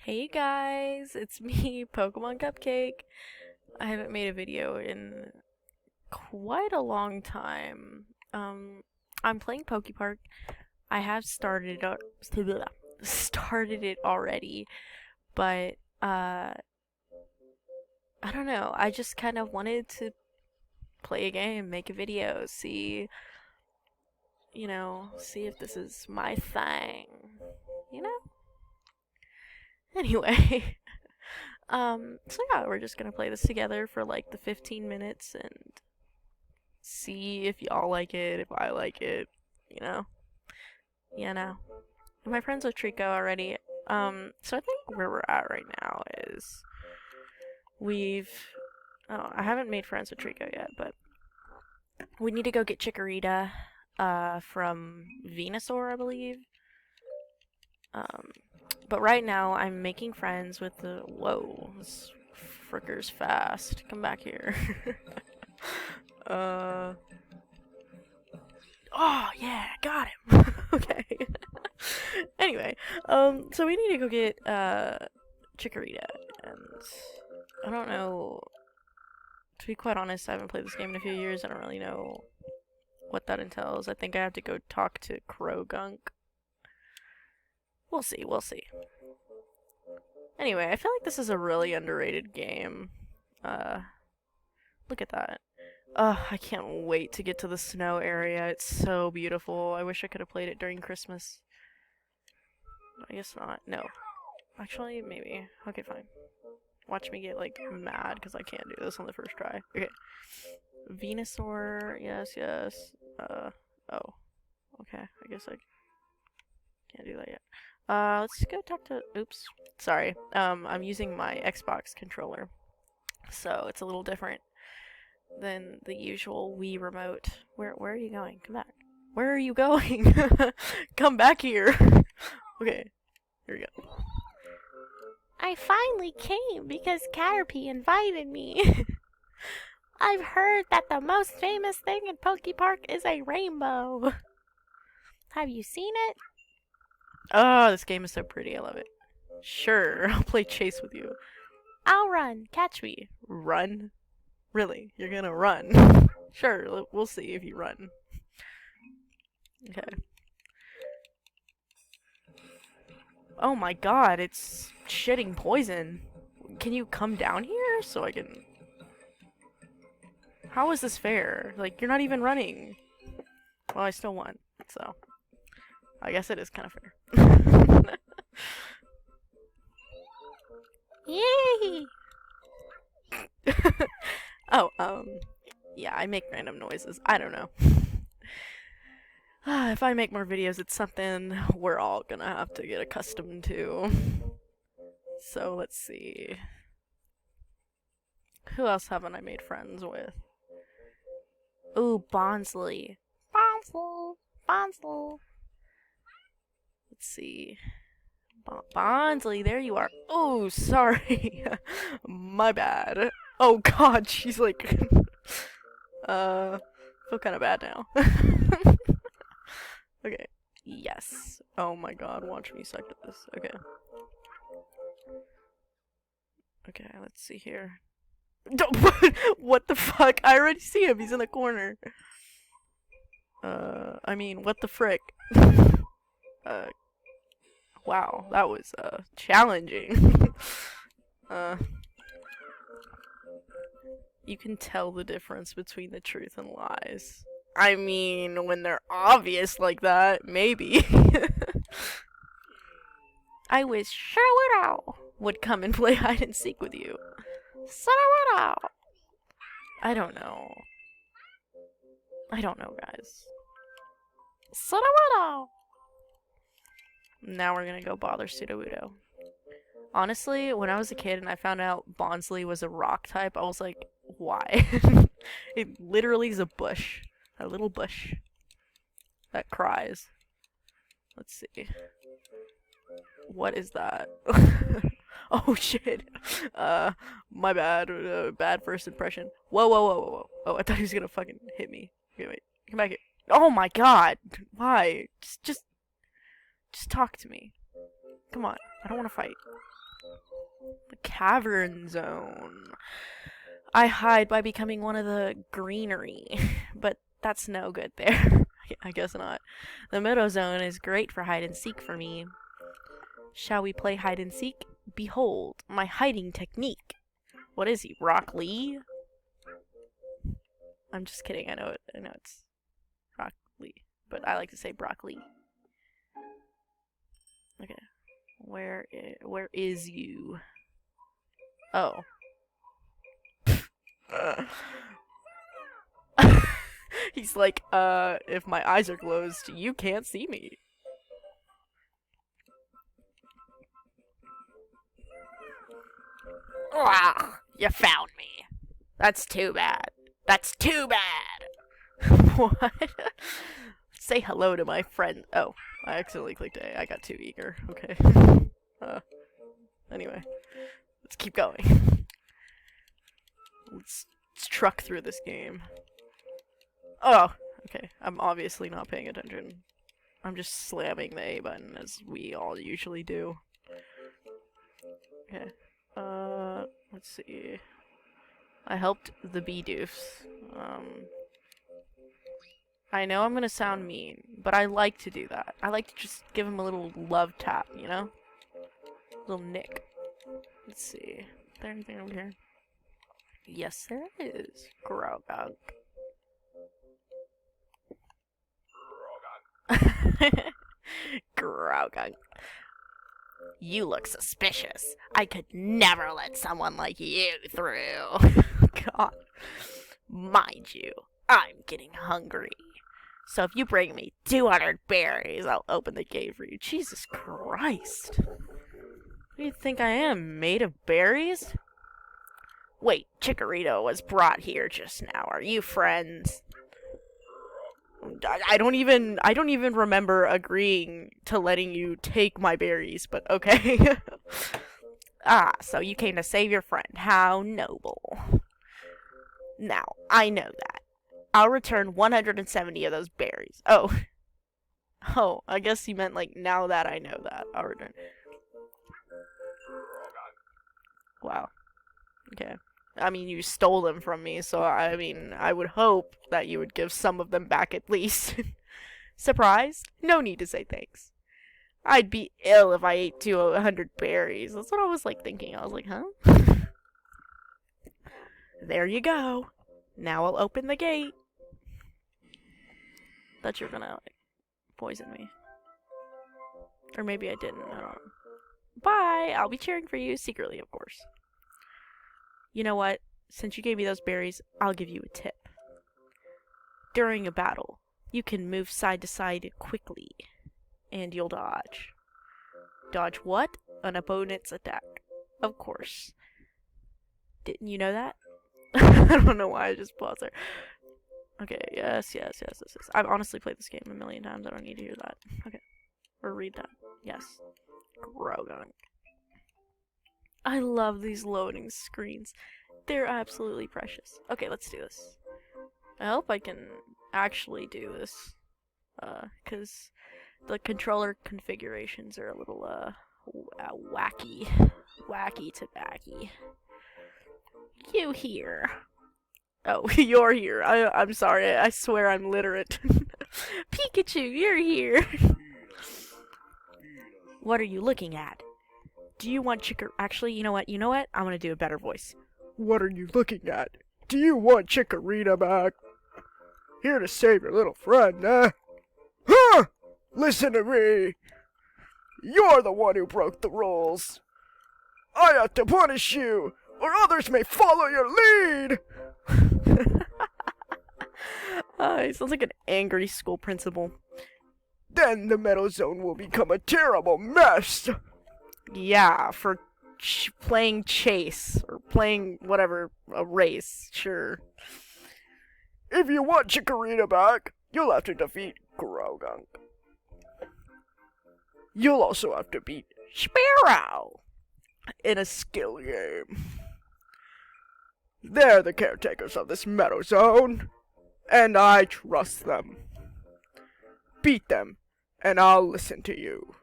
Hey guys, it's me, Pokemon Cupcake. I haven't made a video in quite a long time. I'm playing Pokepark. I have started it already, but I don't know. I just kind of wanted to play a game, make a video, see if this is my thing. You know? Anyway, so yeah, we're just gonna play this together for like the 15 minutes and see if y'all like it, if I like it, you know? Yeah, no. And my friends with Trico already. So I think where we're at right now is we've. Oh, I haven't made friends with Trico yet, but we need to go get Chikorita, from Venusaur, I believe. Um, but right now I'm making friends with the. Whoa, this fricker's fast. Come back here. uh. Oh yeah, got him. Okay. Anyway, so we need to go get Chikorita, and I don't know. To be quite honest, I haven't played this game in a few years. I don't really know what that entails. I think I have to go talk to Krogunk. We'll see. We'll see. Anyway, I feel like this is a really underrated game. Uh, Look at that. I can't wait to get to the snow area. It's so beautiful. I wish I could have played it during Christmas. I guess not. No. Actually, maybe. Okay, fine. Watch me get, like, mad because I can't do this on the first try. Okay. Venusaur. Yes, yes. Oh. Okay. I guess I can't do that yet. Let's go talk to. Oops. Sorry. I'm using my Xbox controller. So it's a little different than the usual Wii remote. Where are you going? Come back. Where are you going? Come back here. Okay, here we go. I finally came because Caterpie invited me. I've heard that the most famous thing in Pokepark is a rainbow. Have you seen it? Oh, this game is so pretty. I love it. Sure, I'll play chase with you. I'll run. Catch me. Run? Really? You're gonna run? Sure, we'll see if you run. Okay. Oh my god, it's shitting poison. Can you come down here so I can... How is this fair? Like, you're not even running. Well, I still won, so... I guess it is kind of fair. Yay! Oh, yeah, I make random noises. I don't know. If I make more videos, it's something we're all gonna have to get accustomed to. So, let's see. Who else haven't I made friends with? Ooh, Bonsley. Bonsley. Let's see. Bonsley, there you are. Oh, sorry. My bad. Oh god, she's like... feel kind of bad now. Okay. Yes. Oh my god, watch me suck at this. Okay. Okay, let's see here. What the fuck? I already see him. He's in the corner. I mean, what the frick? Wow, that was, challenging. You can tell the difference between the truth and lies. I mean, when they're obvious like that, maybe. I wish Sharwado would come and play hide and seek with you. Sharwado! I don't know. Guys. Sharwado! Now we're gonna go bother Sudowoodo. Honestly, when I was a kid and I found out Bonsley was a rock type, I was like, why? It literally is a bush. A little bush. That cries. Let's see. What is that? Oh shit. My bad. Bad first impression. Whoa. Oh, I thought he was gonna fucking hit me. Okay, wait. Come back here. Oh my god. Why? Just talk to me. Come on. I don't want to fight. Cavern Zone. I hide by becoming one of the greenery, but that's no good there. I guess not. The Meadow Zone is great for hide and seek for me. Shall we play hide and seek? Behold, my hiding technique. What is he, Rock Lee? I'm just kidding, I know it's Rock Lee, but I like to say broccoli. Okay. Where is you? Oh. He's like, if my eyes are closed, you can't see me. Ah, you found me. That's too bad. That's too bad. What? Say hello to my friend. Oh, I accidentally clicked A. I got too eager. Okay. Anyway, let's keep going. Let's truck through this game. Oh, okay. I'm obviously not paying attention. I'm just slamming the A button as we all usually do. Okay. Let's see. I helped the Bee-Doofs. I know I'm gonna sound mean, but I like to do that. I like to just give him a little love tap, you know? A little nick. Let's see. Is there anything over here? Yes, there is. Grogunk. Grogunk. You look suspicious. I could never let someone like you through. God. Mind you, I'm getting hungry. So if you bring me 200 berries, I'll open the gate for you. Jesus Christ. What do you think I am, made of berries? Wait, Chikorito was brought here just now. Are you friends? I don't even remember agreeing to letting you take my berries, but okay. Ah, so you came to save your friend. How noble. Now, I know that. I'll return 170 of those berries. Oh. Oh, I guess you meant like, now that I know that, I'll return. Wow. Okay. I mean, you stole them from me, so I mean, I would hope that you would give some of them back at least. Surprised? No need to say thanks. I'd be ill if I ate 200 berries. That's what I was like thinking. I was like, huh? There you go. Now I'll open the gate. Thought you were gonna like poison me. Or maybe I didn't. I don't know. Bye! I'll be cheering for you secretly, of course. You know what? Since you gave me those berries, I'll give you a tip. During a battle, you can move side to side quickly, and you'll dodge. Dodge what? An opponent's attack. Of course. Didn't you know that? I don't know why I just paused there. Okay, yes. I've honestly played this game a million times. I don't need to hear that. Okay. Or read that. Yes. Grogunk. I love these loading screens. They're absolutely precious. Okay, let's do this. I hope I can actually do this. Because the controller configurations are a little, wacky. Wacky tobacky. You here. Oh, you're here. I'm sorry. I swear I'm literate. Pikachu, you're here. What are you looking at? Do you want Actually, you know what? I'm gonna do a better voice. What are you looking at? Do you want Chikorita back? Here to save your little friend, eh? Huh! Listen to me! You're the one who broke the rules! I have to punish you, or others may follow your lead! He sounds like an angry school principal. Then the Meadow Zone will become a terrible mess! Yeah, for playing chase, or playing whatever, a race, sure. If you want Chikorita back, you'll have to defeat Grogunk. You'll also have to beat Sparrow in a skill game. They're the caretakers of this Meadow Zone, and I trust them. Beat them, and I'll listen to you.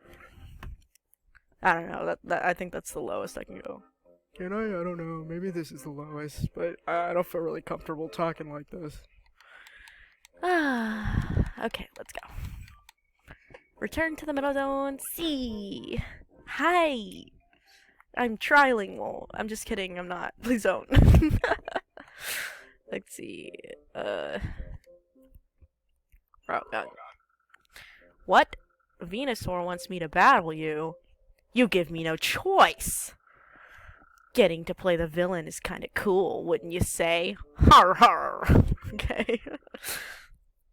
I don't know, I think that's the lowest I can go. can I? I don't know. Maybe this is the lowest, but I don't feel really comfortable talking like this. Okay, let's go. Return to the middle zone. C. Hi. I'm trialing. Well, I'm just kidding. I'm not. Please don't. Let's see. Oh god. What? Venusaur wants me to battle you. You give me no choice. Getting to play the villain is kind of cool, wouldn't you say? Har har. Okay.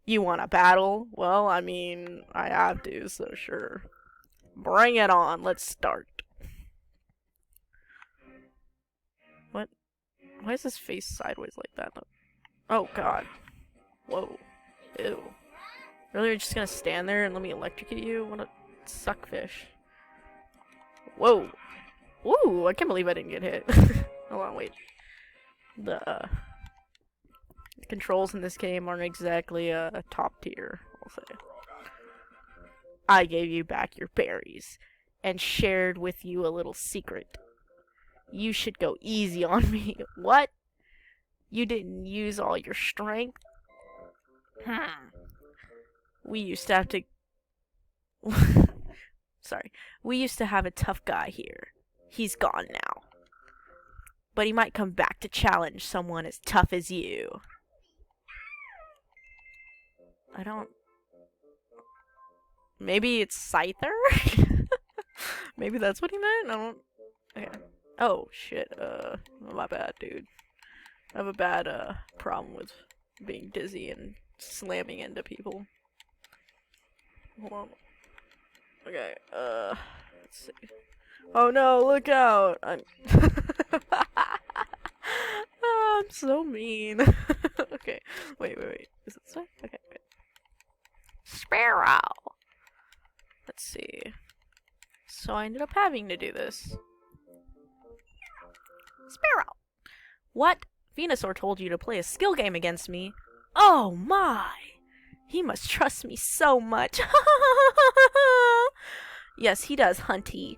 You want a battle? Well, I mean, I have to, so sure. Bring it on. Let's start. What? Why is his face sideways like that? Oh god. Whoa. Ew. Really, you're just gonna stand there and let me electrocute you? What a suckfish. Whoa. Ooh, I can't believe I didn't get hit. Hold on, wait. The controls in this game aren't exactly a top tier, I'll say. I gave you back your berries and shared with you a little secret. You should go easy on me. What? You didn't use all your strength? We used to have to... Sorry. We used to have a tough guy here. He's gone now. But he might come back to challenge someone as tough as you. I don't... Maybe it's Scyther? Maybe that's what he meant? I don't... Okay. Oh, shit. My bad, dude. I have a bad, problem with being dizzy and slamming into people. Hold on. Okay, let's see. Oh no, look out! I'm I'm so mean. Okay, wait. Is it this way? Okay. Sparrow! Let's see. So I ended up having to do this. Sparrow! What? Venusaur told you to play a skill game against me? Oh my! He must trust me so much. Yes, he does, Hunty.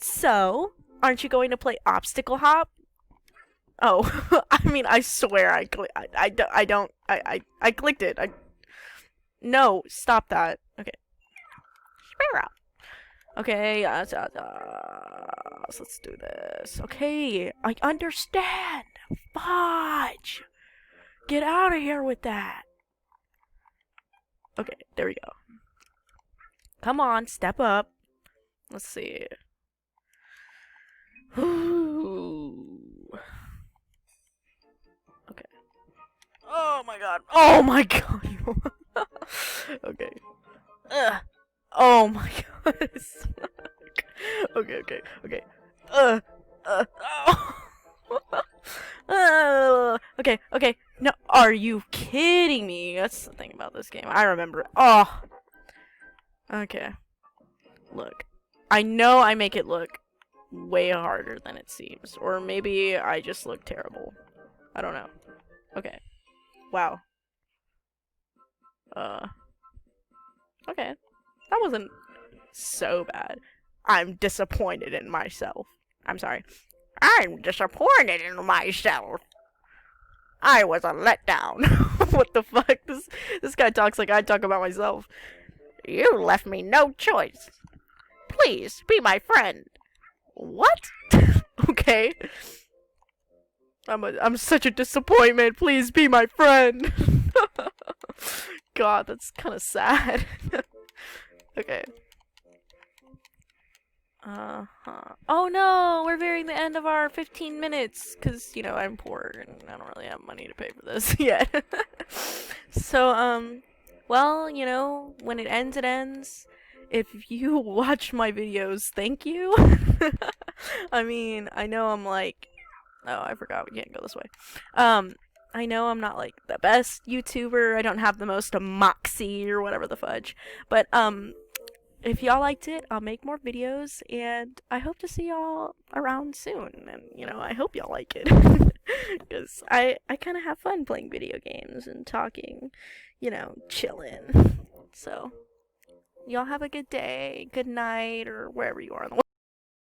So, aren't you going to play Obstacle Hop? Oh, I mean, I swear I clicked it. No, stop that. Okay. Sparrow. Okay, so let's do this. Okay, I understand. Fudge. Get out of here with that. Okay, there we go. Come on, step up. Let's see. Ooh. Okay. Oh my god. Oh my god. Okay. Ugh. Oh my god. Okay. Oh. Okay. No, are you kidding me? That's the thing about this game. I remember it. Oh. Okay. Look. I know I make it look way harder than it seems. Or maybe I just look terrible. I don't know. Okay. Wow. Okay. That wasn't so bad. I'm disappointed in myself. I'm sorry. I'm disappointed in myself. I was a letdown. What the fuck? This guy talks like I talk about myself. You left me no choice. Please, be my friend. What? Okay. I'm such a disappointment. Please be my friend. God, that's kind of sad. Okay. Oh no, we're nearing the end of our 15 minutes, because, you know, I'm poor and I don't really have money to pay for this yet. So, well, you know, when it ends, it ends. If you watch my videos, thank you. I mean, I know I'm like, oh, I forgot we can't go this way. I know I'm not like the best YouTuber. I don't have the most moxie or whatever the fudge. But, if y'all liked it, I'll make more videos, and I hope to see y'all around soon, and, you know, I hope y'all like it, because I kind of have fun playing video games and talking, you know, chilling, so, y'all have a good day, good night, or wherever you are in the world.